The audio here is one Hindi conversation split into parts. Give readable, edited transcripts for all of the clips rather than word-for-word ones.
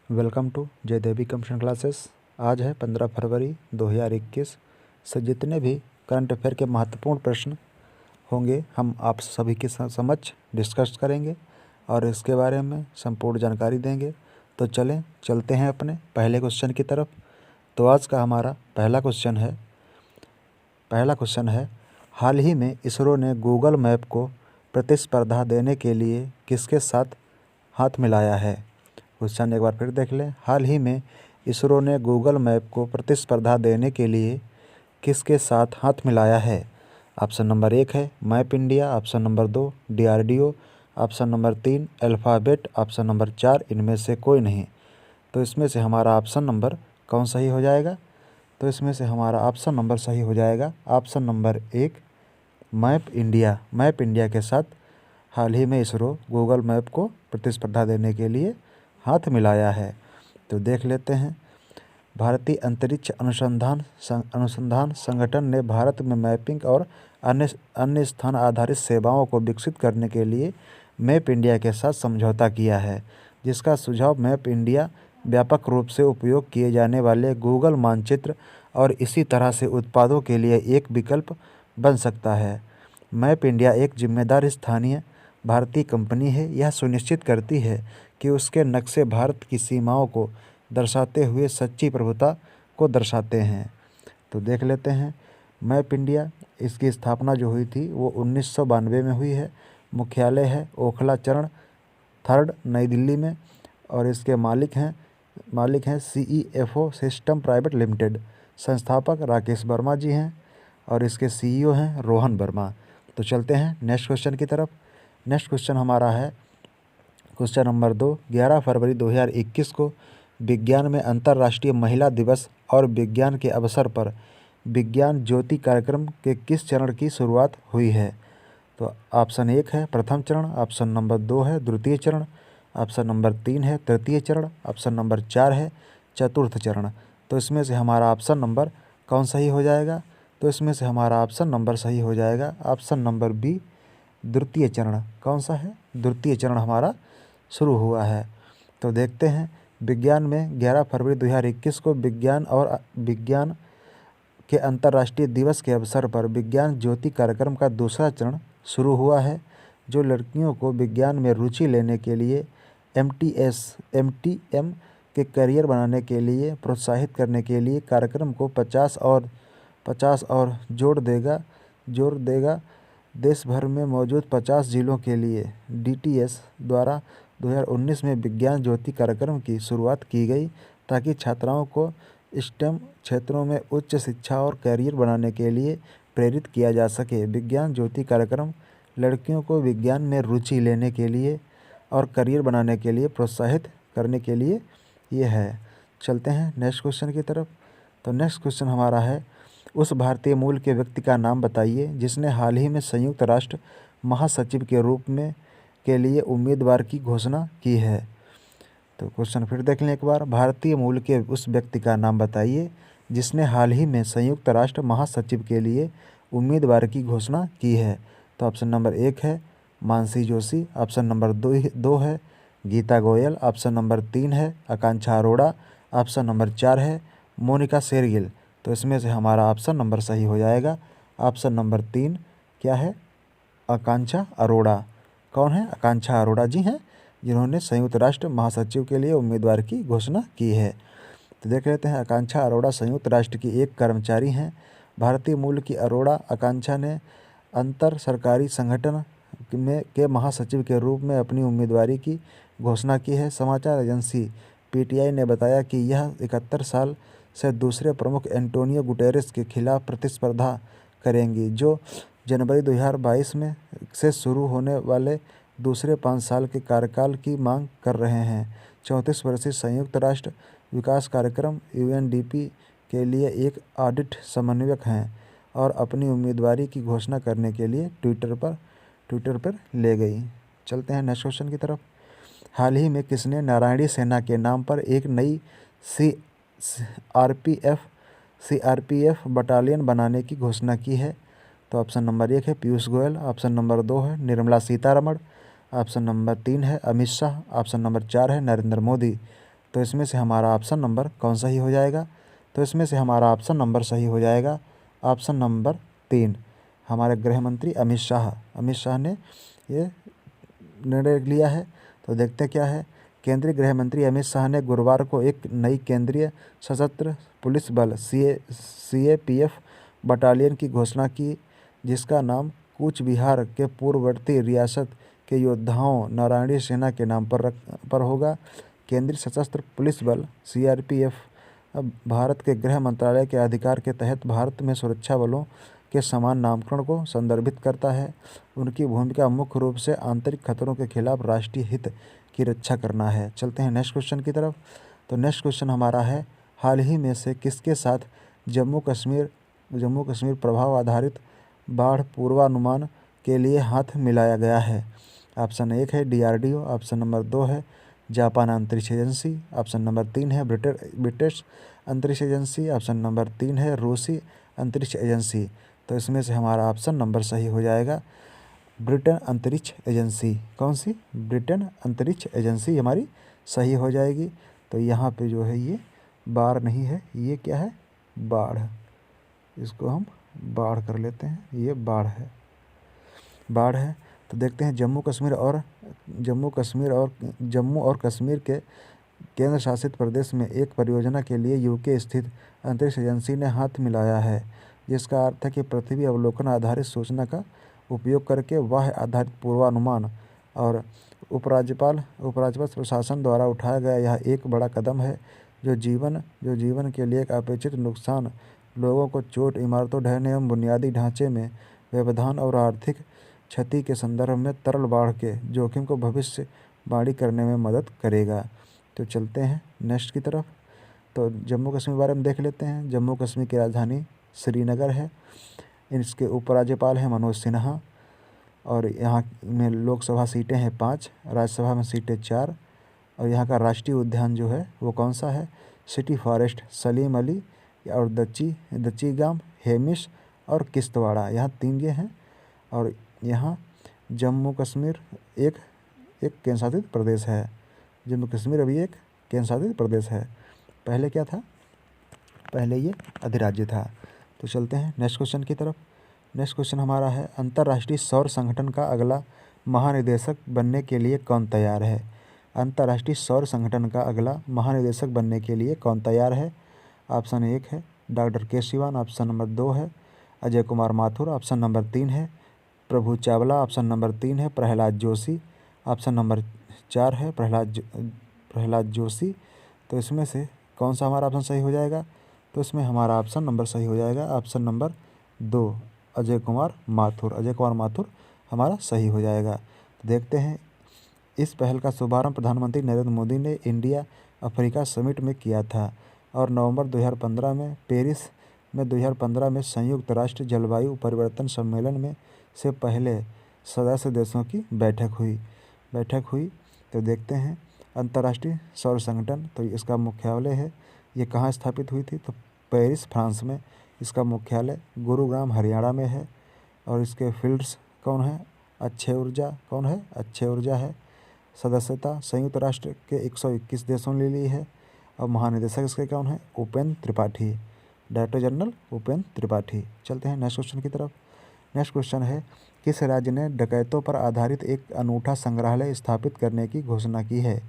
वेलकम टू जय देवी कंप्यूटर क्लासेस। आज है 15 फरवरी 2021 से जितने भी करंट अफेयर के महत्वपूर्ण प्रश्न होंगे हम आप सभी के समक्ष डिस्कस करेंगे और इसके बारे में संपूर्ण जानकारी देंगे। तो चलते हैं अपने पहले क्वेश्चन की तरफ। तो आज का हमारा पहला क्वेश्चन है हाल ही में इसरो ने गूगल मैप को प्रतिस्पर्धा देने के लिए किसके साथ हाथ मिलाया है। क्वेश्चन एक बार फिर देख लें। हाल ही में इसरो ने गूगल मैप को प्रतिस्पर्धा देने के लिए किसके साथ हाथ मिलाया है। ऑप्शन नंबर 1 है map India, option number 2 DRDO, option number 3 alphabet, option number 4 इनमें से कोई नहीं। तो इसमें से हमारा ऑप्शन नंबर कौन सही हो जाएगा। तो इसमें से हमारा ऑप्शन नंबर सही हो जाएगा ऑप्शन नंबर 1 मैप इंडिया के साथ हाल ही में इसरो गूगल मैप को प्रतिस्पर्धा देने के लिए हाथ मिलाया है। तो देख लेते हैं। भारतीय अंतरिक्ष अनुसंधान संगठन ने भारत में मैपिंग और अन्य स्थान आधारित सेवाओं को विकसित करने के लिए मैप इंडिया के साथ समझौता किया है, जिसका सुझाव मैप इंडिया व्यापक रूप से उपयोग किए जाने वाले गूगल मानचित्र और इसी तरह से उत्पादों के लिए एक विकल्प बन सकता है। मैप इंडिया एक जिम्मेदार स्थानीय भारतीय कंपनी है। यह सुनिश्चित करती है कि उसके नक्शे भारत की सीमाओं को दर्शाते हुए सच्ची प्रभुता को दर्शाते हैं। तो देख लेते हैं। मैप इंडिया इसकी स्थापना जो हुई थी वो 1992 में हुई है। मुख्यालय है ओखला चरण 3rd नई दिल्ली में और इसके मालिक हैं CEFO सिस्टम प्राइवेट लिमिटेड। संस्थापक राकेश वर्मा जी हैं और इसके CEO हैं रोहन वर्मा। तो चलते हैं नेक्स्ट क्वेश्चन की तरफ। नेक्स्ट क्वेश्चन हमारा है क्वेश्चन नंबर 2। 11 फरवरी 2021 को विज्ञान में अंतर्राष्ट्रीय महिला दिवस और विज्ञान के अवसर पर विज्ञान ज्योति कार्यक्रम के किस चरण की शुरुआत हुई है। तो ऑप्शन 1 है प्रथम चरण, ऑप्शन नंबर 2 है द्वितीय चरण, ऑप्शन नंबर 3 है तृतीय चरण, ऑप्शन नंबर 4 है चतुर्थ चरण। तो इसमें से हमारा ऑप्शन नंबर कौन सही हो जाएगा। तो इसमें से हमारा ऑप्शन नंबर सही हो जाएगा ऑप्शन नंबर बी द्वितीय चरण। कौन सा है? द्वितीय चरण हमारा शुरू हुआ है। तो देखते हैं। विज्ञान में 11 फरवरी 2021 को विज्ञान के अंतर्राष्ट्रीय दिवस के अवसर पर विज्ञान ज्योति कार्यक्रम का दूसरा चरण शुरू हुआ है, जो लड़कियों को विज्ञान में रुचि लेने के लिए MTM के करियर बनाने के लिए प्रोत्साहित करने के लिए कार्यक्रम को 50 और जोड़ देगा। देश भर में मौजूद 50 जिलों के लिए DTS द्वारा 2019 में विज्ञान ज्योति कार्यक्रम की शुरुआत की गई, ताकि छात्राओं को STEM क्षेत्रों में उच्च शिक्षा और करियर बनाने के लिए प्रेरित किया जा सके। विज्ञान ज्योति कार्यक्रम लड़कियों को विज्ञान में रुचि लेने के लिए और करियर बनाने के लिए प्रोत्साहित करने के लिए ये है। चलते हैं नेक्स्ट क्वेश्चन की तरफ। तो नेक्स्ट क्वेश्चन हमारा है उस भारतीय मूल के व्यक्ति का नाम बताइए जिसने हाल ही में संयुक्त राष्ट्र महासचिव के रूप में के लिए उम्मीदवार की घोषणा की है। तो क्वेश्चन फिर देख लें एक बार। भारतीय मूल के उस व्यक्ति का नाम बताइए जिसने हाल ही में संयुक्त राष्ट्र महासचिव के लिए उम्मीदवार की घोषणा की है। तो ऑप्शन नंबर 1 है मानसी जोशी, ऑप्शन नंबर 2 है गीता गोयल, ऑप्शन नंबर 3 है आकांक्षा अरोड़ा, ऑप्शन नंबर 4 है मोनिका शेरगिल। तो इसमें से हमारा ऑप्शन नंबर सही हो जाएगा ऑप्शन नंबर 3 क्या है? आकांक्षा अरोड़ा। कौन है? आकांक्षा अरोड़ा जी हैं, जिन्होंने संयुक्त राष्ट्र महासचिव के लिए उम्मीदवार की घोषणा की है। तो देख लेते हैं। आकांक्षा अरोड़ा संयुक्त राष्ट्र की एक कर्मचारी हैं। भारतीय मूल की अरोड़ा आकांक्षा ने अंतर सरकारी संगठन के महासचिव के रूप में अपनी उम्मीदवारी की घोषणा की है। समाचार एजेंसी PTI ने बताया कि यह 71 साल से दूसरे प्रमुख एंटोनियो गुटेरेस के खिलाफ प्रतिस्पर्धा करेंगी, जो जनवरी 2022 में से शुरू होने वाले दूसरे 5 साल के कार्यकाल की मांग कर रहे हैं। 34 वर्षीय संयुक्त राष्ट्र विकास कार्यक्रम UNDP के लिए एक ऑडिट समन्वयक हैं और अपनी उम्मीदवारी की घोषणा करने के लिए ट्विटर पर ले गई। चलते हैं नेक्स्ट क्वेश्चन की तरफ। हाल ही में किसने नारायणी सेना के नाम पर एक नई CRPF बटालियन बनाने की घोषणा की है। तो ऑप्शन नंबर 1 है पीयूष गोयल, ऑप्शन नंबर 2 है निर्मला सीतारमण, ऑप्शन नंबर 3 है अमित शाह, ऑप्शन नंबर 4 है नरेंद्र मोदी। तो इसमें से हमारा ऑप्शन नंबर कौन सही हो जाएगा? तो इसमें से हमारा ऑप्शन नंबर सही हो जाएगा ऑप्शन नंबर 3। हमारे गृह मंत्री अमित शाह ने ये निर्णय लिया है। तो देखते क्या है। केंद्रीय गृह मंत्री अमित शाह ने गुरुवार को एक नई केंद्रीय सशस्त्र पुलिस बल CAPF बटालियन की घोषणा की, जिसका नाम कूच बिहार के पूर्ववर्ती रियासत के योद्धाओं नारायणी सेना के नाम पर होगा। केंद्रीय सशस्त्र पुलिस बल CRPF भारत के गृह मंत्रालय के अधिकार के तहत भारत में सुरक्षा बलों के समान नामकरण को संदर्भित करता है। उनकी भूमिका मुख्य रूप से आंतरिक खतरों के खिलाफ राष्ट्रीय हित की रक्षा करना है। चलते हैं नेक्स्ट क्वेश्चन की तरफ। तो नेक्स्ट क्वेश्चन हमारा है, हाल ही में से किसके साथ जम्मू कश्मीर प्रभाव आधारित बाढ़ पूर्वानुमान के लिए हाथ मिलाया गया है? ऑप्शन 1 है DRDO, ऑप्शन नंबर 2 है जापान अंतरिक्ष एजेंसी, ऑप्शन नंबर 3 है ब्रिटिश अंतरिक्ष एजेंसी, ऑप्शन नंबर 3 है रूसी अंतरिक्ष एजेंसी। तो इसमें से हमारा ऑप्शन नंबर सही हो जाएगा ब्रिटेन अंतरिक्ष एजेंसी। कौन सी? ब्रिटेन अंतरिक्ष एजेंसी हमारी सही हो जाएगी। तो यहाँ पे जो है ये बाढ़ नहीं है, ये क्या है? बाढ़। इसको हम बाढ़ कर लेते हैं, ये बाढ़ है। तो देखते हैं जम्मू और कश्मीर के केंद्र शासित प्रदेश में एक परियोजना के लिए UK स्थित अंतरिक्ष एजेंसी ने हाथ मिलाया है, जिसका अर्थ है कि पृथ्वी अवलोकन आधारित सूचना का उपयोग करके वाह्य आधारित पूर्वानुमान और उपराज्यपाल प्रशासन द्वारा उठाया गया यह एक बड़ा कदम है, जो जीवन के लिए एक अपेक्षित नुकसान, लोगों को चोट, इमारतों ढहने एवं बुनियादी ढांचे में व्यवधान और आर्थिक क्षति के संदर्भ में तरल बाढ़ के जोखिम को भविष्यवाणी करने में मदद करेगा। तो चलते हैं नेक्स्ट की तरफ। तो जम्मू कश्मीर के बारे में देख लेते हैं। जम्मू कश्मीर की राजधानी श्रीनगर है। इसके उपराज्यपाल हैं मनोज सिन्हा और यहाँ में लोकसभा सीटें हैं 5, राज्यसभा में सीटें 4 और यहाँ का राष्ट्रीय उद्यान जो है वो कौन सा है? सिटी फॉरेस्ट, सलीम अली और दच्चीगाम, हेमिश और किश्तवाड़ा, यहाँ 3 ये हैं। और यहाँ जम्मू कश्मीर एक केंद्र शासित प्रदेश है। जम्मू कश्मीर अभी एक केंद्र शासित प्रदेश है। पहले क्या था? पहले ये अधिराज्य था। तो चलते हैं नेक्स्ट क्वेश्चन की तरफ। नेक्स्ट क्वेश्चन हमारा है, अंतर्राष्ट्रीय सौर संगठन का अगला महानिदेशक बनने के लिए कौन तैयार है? अंतर्राष्ट्रीय सौर संगठन का अगला महानिदेशक बनने के लिए कौन तैयार है? ऑप्शन 1 है डॉक्टर के सिवान, ऑप्शन नंबर 2 है अजय कुमार माथुर, ऑप्शन नंबर 3 है प्रभु चावला, ऑप्शन नंबर 3 है प्रहलाद जोशी, ऑप्शन नंबर 4 है प्रहलाद जोशी। तो इसमें से कौन सा हमारा ऑप्शन सही हो जाएगा? तो इसमें हमारा ऑप्शन नंबर सही हो जाएगा ऑप्शन नंबर 2 अजय कुमार माथुर हमारा सही हो जाएगा। तो देखते हैं, इस पहल का शुभारंभ प्रधानमंत्री नरेंद्र मोदी ने इंडिया अफ्रीका समिट में किया था और नवंबर 2015 में संयुक्त राष्ट्र जलवायु परिवर्तन सम्मेलन में से पहले सदस्य देशों की बैठक हुई। तो देखते हैं अंतर्राष्ट्रीय सौर संगठन, तो इसका मुख्यालय है, ये कहाँ स्थापित हुई थी? तो पेरिस, फ्रांस में। इसका मुख्यालय गुरुग्राम, हरियाणा में है और इसके फील्ड्स कौन है? अक्षय ऊर्जा है। सदस्यता संयुक्त राष्ट्र के 121 देशों ने ली है और महानिदेशक इसके कौन है? Upendra Tripathi, director general Upendra Tripathi. चलते हैं नेक्स्ट क्वेश्चन की तरफ। नेक्स्ट क्वेश्चन है, किस राज्य ने डकैतों पर आधारित एक अनूठा संग्रहालय स्थापित करने की घोषणा की है?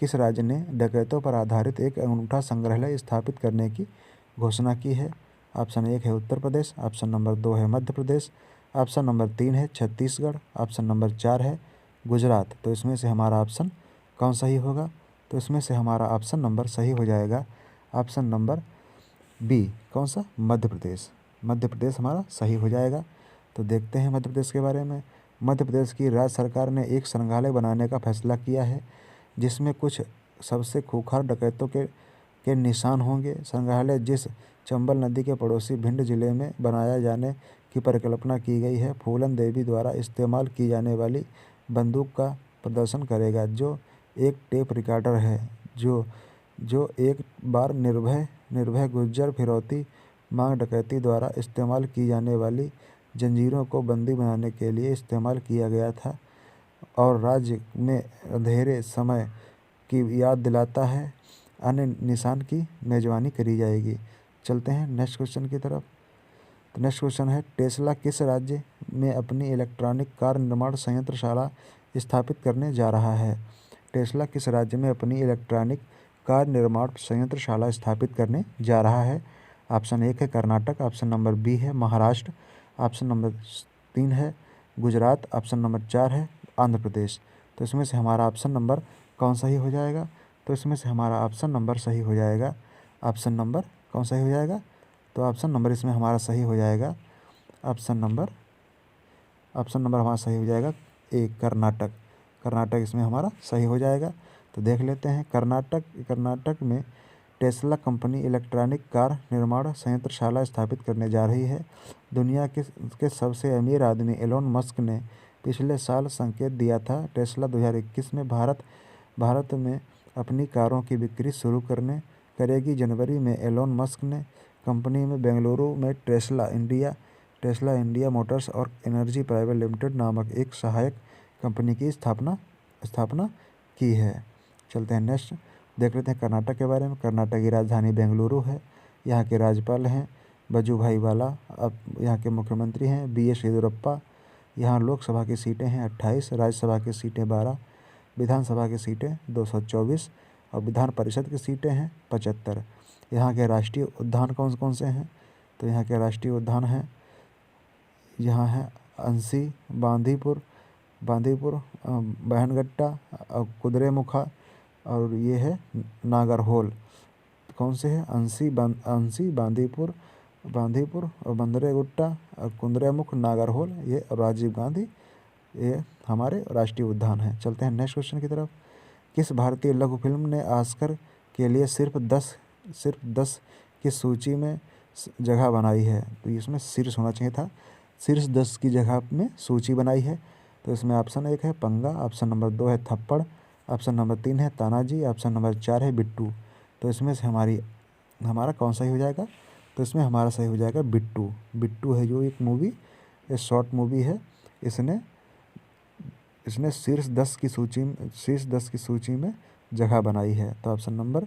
किस राज्य ने डकैतों पर आधारित एक अनूठा संग्रहालय स्थापित करने की घोषणा की है? ऑप्शन 1 है उत्तर प्रदेश, ऑप्शन नंबर 2 है मध्य प्रदेश, ऑप्शन नंबर 3 है छत्तीसगढ़, ऑप्शन नंबर 4 है गुजरात। तो इसमें से हमारा ऑप्शन कौन सही होगा? तो इसमें से हमारा ऑप्शन नंबर सही हो जाएगा ऑप्शन नंबर बी। कौन सा? मध्य प्रदेश हमारा सही हो जाएगा। तो देखते हैं मध्य प्रदेश के बारे में। मध्य प्रदेश की राज्य सरकार ने एक संग्रहालय बनाने का फैसला किया है, जिसमें कुछ सबसे खूंखार डकैतों के निशान होंगे। संग्रहालय जिस चंबल नदी के पड़ोसी भिंड जिले में बनाया जाने की परिकल्पना की गई है, फूलन देवी द्वारा इस्तेमाल की जाने वाली बंदूक का प्रदर्शन करेगा, जो एक टेप रिकॉर्डर है, जो एक बार निर्भय गुर्जर फिरौती मांग डकैती द्वारा इस्तेमाल की जाने वाली जंजीरों को बंदी बनाने के लिए इस्तेमाल किया गया था और राज्य में अंधेरे समय की याद दिलाता है। अन्य निशान की मेज़बानी करी जाएगी। चलते हैं नेक्स्ट क्वेश्चन की तरफ। तो नेक्स्ट क्वेश्चन है, टेस्ला किस राज्य में अपनी इलेक्ट्रॉनिक कार निर्माण संयंत्रशाला स्थापित करने जा रहा है? टेस्ला किस राज्य में अपनी इलेक्ट्रॉनिक कार निर्माण संयंत्रशाला स्थापित करने जा रहा है? ऑप्शन 1 है कर्नाटक, ऑप्शन नंबर बी है महाराष्ट्र, ऑप्शन नंबर 3 है गुजरात, ऑप्शन नंबर 4 है आंध्र प्रदेश। तो इसमें से हमारा ऑप्शन नंबर कौन सही हो जाएगा? तो इसमें से हमारा ऑप्शन नंबर सही हो जाएगा। ऑप्शन नंबर कौन सही हो जाएगा? तो ऑप्शन नंबर इसमें हमारा सही हो जाएगा। ऑप्शन नंबर हमारा सही हो जाएगा ए कर्नाटक। कर्नाटक इसमें हमारा सही हो जाएगा। तो देख लेते हैं, कर्नाटक में टेस्ला कंपनी इलेक्ट्रॉनिक कार निर्माण संयंत्रशाला स्थापित करने जा रही है। दुनिया के सबसे अमीर आदमी एलोन मस्क ने पिछले साल संकेत दिया था टेस्ला 2021 में भारत में अपनी कारों की बिक्री शुरू करेगी। जनवरी में एलोन मस्क ने कंपनी में बेंगलुरु में टेस्ला इंडिया मोटर्स और एनर्जी प्राइवेट लिमिटेड नामक एक सहायक कंपनी की स्थापना की है। चलते हैं नेक्स्ट, देख लेते हैं कर्नाटक के बारे में। कर्नाटक की राजधानी बेंगलुरु है। यहाँ के राज्यपाल हैं वजुभाई वाला। अब यहाँ के मुख्यमंत्री हैं BS येदियुरप्पा। यहाँ लोकसभा की सीटें हैं 28, राज्यसभा की सीटें 12, विधानसभा की सीटें 224 और विधान परिषद की सीटें हैं 75। यहाँ के राष्ट्रीय उद्यान कौन कौन से हैं? तो यहाँ के राष्ट्रीय उद्यान हैं, यहाँ है अंसी, बांदीपुर, बहनगट्टा और कुद्रेमुखा और ये है नागरहोल। कौन से है? अंसी, बांदीपुर और बंदरेगुट्टा और कुद्रेमुख, नागरहोल, ये राजीव गांधी, ये हमारे राष्ट्रीय उद्यान हैं। चलते हैं नेक्स्ट क्वेश्चन की तरफ। किस भारतीय लघु फिल्म ने ऑस्कर के लिए सिर्फ 10 की सूची में जगह बनाई है? तो इसमें शीर्ष होना चाहिए था, शीर्ष 10 की जगह में सूची बनाई है। तो इसमें ऑप्शन 1 है पंगा, ऑप्शन नंबर 2 है थप्पड़, ऑप्शन नंबर 3 है तानाजी, ऑप्शन नंबर 4 है बिट्टू। तो इसमें से हमारा कौन सही हो जाएगा? तो इसमें हमारा सही हो जाएगा बिट्टू। बिट्टू है जो एक मूवी, ये शॉर्ट मूवी है। इसने शीर्ष 10 की सूची में जगह बनाई है। तो ऑप्शन नंबर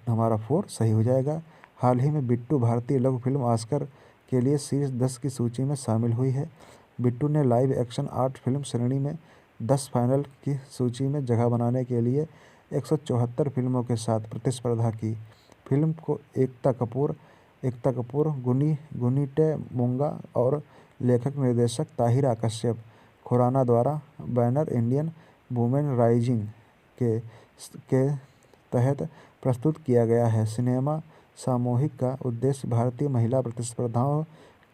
हमारा 4 सही हो जाएगा। हाल ही में बिट्टू भारतीय लघु फिल्म ऑस्कर के लिए शीर्ष 10 की सूची में शामिल हुई है। बिट्टू ने लाइव एक्शन आर्ट फिल्म श्रेणी में 10 फाइनल की सूची में जगह बनाने के लिए 174 फिल्मों के साथ प्रतिस्पर्धा की। फिल्म को एकता कपूर, गुनीटे मोंगा और लेखक निर्देशक ताहिरा कश्यप खुराना द्वारा बैनर इंडियन वुमेन राइजिंग के तहत प्रस्तुत किया गया है। सिनेमा सामूहिक का उद्देश्य भारतीय महिला प्रतिस्पर्धाओं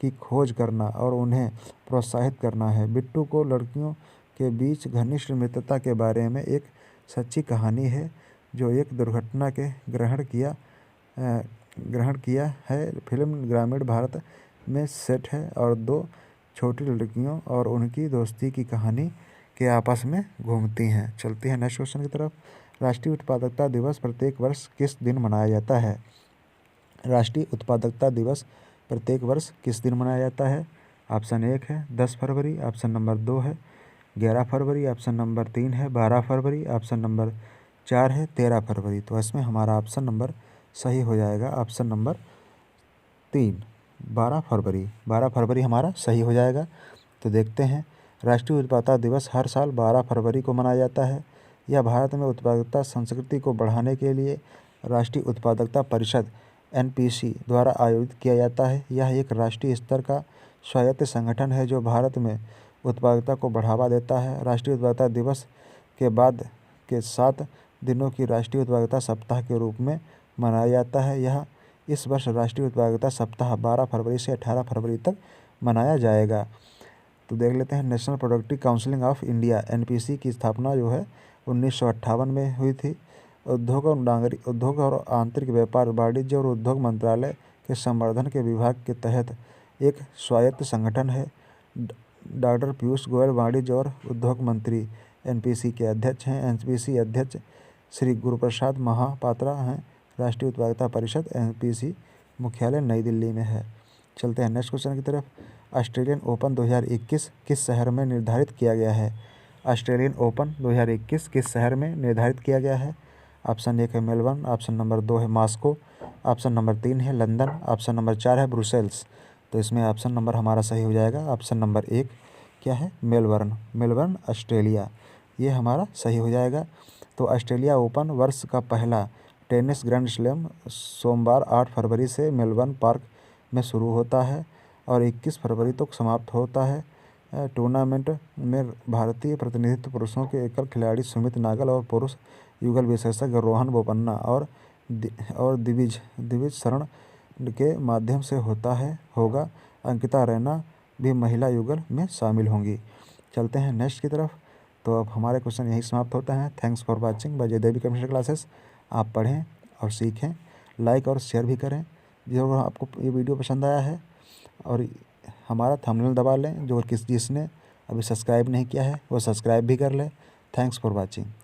की खोज करना और उन्हें प्रोत्साहित करना है। बिट्टू को लड़कियों के बीच घनिष्ठ मित्रता के बारे में एक सच्ची कहानी है जो एक दुर्घटना के ग्रहण किया है। फिल्म ग्रामीण भारत में सेट है और 2 छोटी लड़कियों और उनकी दोस्ती की कहानी के आपस में घूमती हैं। चलती है नेक्स्ट क्वेश्चन की तरफ। राष्ट्रीय उत्पादकता दिवस प्रत्येक वर्ष किस दिन मनाया जाता है? राष्ट्रीय उत्पादकता दिवस प्रत्येक वर्ष किस दिन मनाया जाता है? ऑप्शन 1 है 10 फरवरी, ऑप्शन नंबर 2 है 11 फरवरी, ऑप्शन नंबर 3 है 12 फरवरी, ऑप्शन नंबर 4 है 13 फरवरी। तो इसमें हमारा ऑप्शन नंबर सही हो जाएगा, ऑप्शन नंबर 3 12 फरवरी हमारा सही हो जाएगा। तो देखते हैं, राष्ट्रीय उत्पादकता दिवस हर साल 12 फरवरी को मनाया जाता है। यह भारत में उत्पादकता संस्कृति को बढ़ाने के लिए राष्ट्रीय उत्पादकता परिषद NPC द्वारा आयोजित किया जाता है। यह एक राष्ट्रीय स्तर का स्वायत्त संगठन है जो भारत में उत्पादकता को बढ़ावा देता है। राष्ट्रीय उत्पादकता दिवस के बाद के 7 दिनों की राष्ट्रीय उत्पादकता सप्ताह के रूप में मनाया जाता है। इस वर्ष राष्ट्रीय उत्पादकता सप्ताह 12 फरवरी से 18 फरवरी तक मनाया जाएगा। तो देख लेते हैं, national productive council of India NPC की स्थापना जो है 1958 में हुई थी। उद्योग और आंतरिक व्यापार, वाणिज्य और उद्योग मंत्रालय के संवर्धन के विभाग के तहत एक स्वायत्त संगठन है। डॉक्टर पीयूष गोयल वाणिज्य और उद्योग मंत्री NPC के अध्यक्ष हैं। NPC अध्यक्ष श्री गुरुप्रसाद महापात्रा हैं। राष्ट्रीय उत्पादकता परिषद NPC मुख्यालय नई दिल्ली में है। चलते हैं नेक्स्ट क्वेश्चन की तरफ। ऑस्ट्रेलियन ओपन 2021 किस शहर में निर्धारित किया गया है? ऑस्ट्रेलियन ओपन 2021 किस शहर में निर्धारित किया गया है? ऑप्शन 1 है मेलबर्न, ऑप्शन नंबर 2 है मॉस्को, ऑप्शन नंबर 3 है लंदन, ऑप्शन नंबर 4 है ब्रुसेल्स। तो इसमें ऑप्शन नंबर हमारा सही हो जाएगा ऑप्शन नंबर 1 क्या है? मेलबर्न। मेलबर्न ऑस्ट्रेलिया, ये हमारा सही हो जाएगा। तो ऑस्ट्रेलिया ओपन वर्ष का पहला टेनिस ग्रैंड स्लैम सोमवार 8 फरवरी से मेलबर्न पार्क में शुरू होता है और 21 फरवरी तक समाप्त होता है। टूर्नामेंट में भारतीय प्रतिनिधित्व पुरुषों के एकल खिलाड़ी सुमित नागल और पुरुष युगल विशेषज्ञ रोहन बोपन्ना और दिविज शरण के माध्यम से होगा। अंकिता रैना भी महिला युगल में शामिल होंगी। चलते हैं नेक्स्ट की तरफ। तो अब हमारे क्वेश्चन यही समाप्त होता है। Thanks for watching by Jaidevi computer classes. आप पढ़ें और सीखें, लाइक और शेयर भी करें जो आपको ये वीडियो पसंद आया है, और हमारा थंबनेल दबा लें। जिसने अभी सब्सक्राइब नहीं किया है वो सब्सक्राइब भी कर ले। Thanks for watching.